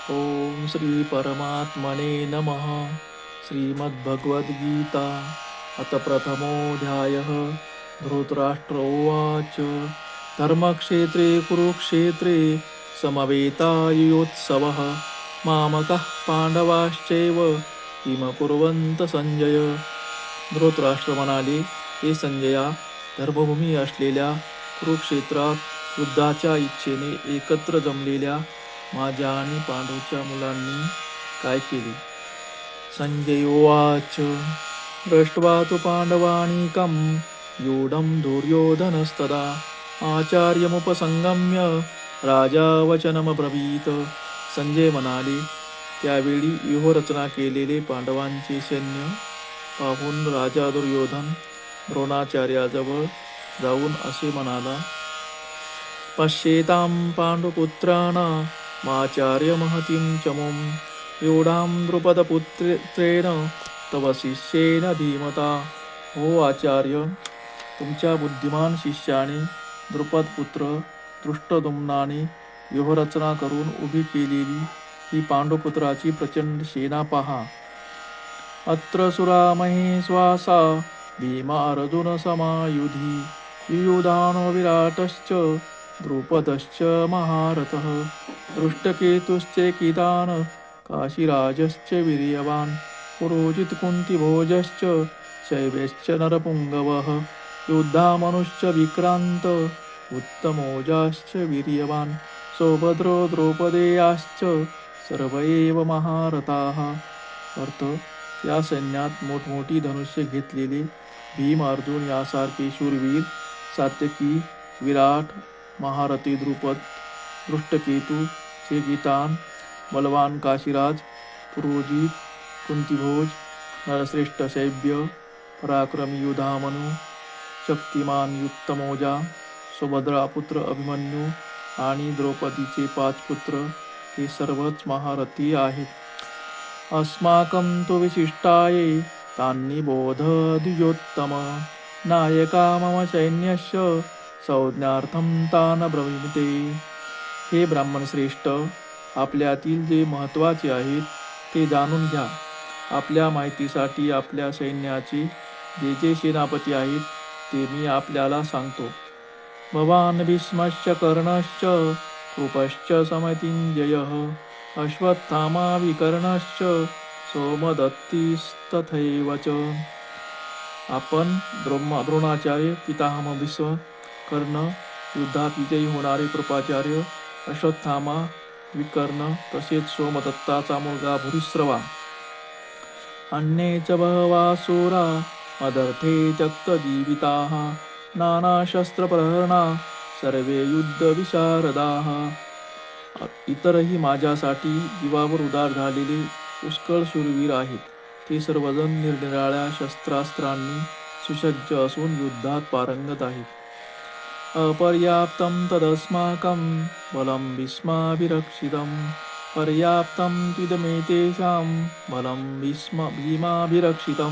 ओम श्री परमात्मने नमः. श्रीमद्भगवद्गीता अथ प्रथमोऽध्यायः. धृतराष्ट्र उवाच धर्मक्षेत्रे कुरुक्षेत्रे समवेतायुयोत्सवः मामकः पांडवाश्चैव किम कुर्वन्त संजय. धृतराष्ट्र म्हणाले, हे संजया, धर्मभूमी असलेल्या कुरुक्षेत्रात युद्धाच्या इच्छेने एकत्र जमलेल्या माझ्या आणि पांडूच्या मुलांनी काय केले. संजय उवाच दृष्ट्वा तु पांडवानीकं व्यूढं दुर्योधनस्तदा आचार्यमुपसंगम्य राजा वचनमब्रवीत. संजय म्हणाले, त्यावेळी व्यूहरचना केलेले पांडवांचे सैन्य पाहून राजा दुर्योधन द्रोणाचार्याजवळ जाऊन असे म्हणाला, पश्येतां पांडुपुत्राणामाचार्य महतीं चमूं व्यूढां द्रुपदपुत्रेण तव शिष्येन धीमता. हो आचार्य, तुमच्या बुद्धिमान शिष्याने द्रुपदपुत्र दृष्टद्युम्नाने व्यूहरचना करून उभी केलेली ही पांडुपुत्राची प्रचंड सेना पहा. अत्र सुरा महेश्वासा भीमा अर्जुन समायुधी युयुधानो विराटश्च द्रुपदश्च महारथः दृष्टकेतुश्चेकितान् काशीराजश्च वीर्यवान् पुरोजित कुन्तिभोजश्च शैव्यश्च नरपुङ्गवः युद्धामनुश्च विक्रान्त उत्तमोजाश्च वीर्यवान् सौभद्रो द्रौपदेयाश्च सर्व एव महारथाः. अर्थ, या सैन्यात मोठमोठी धनुष्य घेतलेले भीम अर्जुन यासारखे शूरवीर, सात्यकी विराट, महारथी द्रुपद, दृष्टकेतू, चेकितान, बलवान काशीराज, पुरोजित, कुंतीभोज, नरश्रेष्ठ शैब्य, पराक्रमी युधामनु, शक्तिमान युक्तमोजा, सुभद्रा पुत्र अभिमन्यू आणि द्रौपदीचे 5 पुत्र हे सर्वच महारथी आहेत. अस्माकं तु विशिष्टाये तान्निबोध द्विजोत्तम नायका मम सैन्यस्य संज्ञार्थं तान् ब्रवीमि. हे ब्राह्मण श्रेष्ठ, आपल्यातील जे महत्त्वाचे आहेत ते जाणून घ्या. आपल्या माहितीसाठी आपल्या सैन्याचे जे जे सेनापती आहेत ते मी आपल्याला सांगतो. भवान् भीष्मश्च कर्णश्च कृपश्च समतिञ्जयः अश्वत्थामा विकर्णश्च सोमदत्तिस्तथैव च. आपण द्रोणाचार्य, पितामह भीष्म, कर्ण, युद्धात विजयी होणारे कृपाचार्य, अश्वत्थामा, विकर्ण तसेच सोमदत्ताचा मुलगा भूरिश्रवा, अन्ये च बहवासुरा मदर्थे त्यक्तजीविताः नानाशस्त्रप्रहरणा सर्वे युद्धविशारदाः. इतरही माझ्यासाठी जीवावर उदार झालेले पुष्कळ शूरवीर आहेत. ते सर्वजण निरनिराळ्या शस्त्रास्त्रांनी सुसज्ज असून युद्धात पारंगत आहेत. अपर्याप्तं तदस्माकं बलं भीष्माभिरक्षितं पर्याप्तं त्विदमेतेषां बलं भीमाभिरक्षितम्.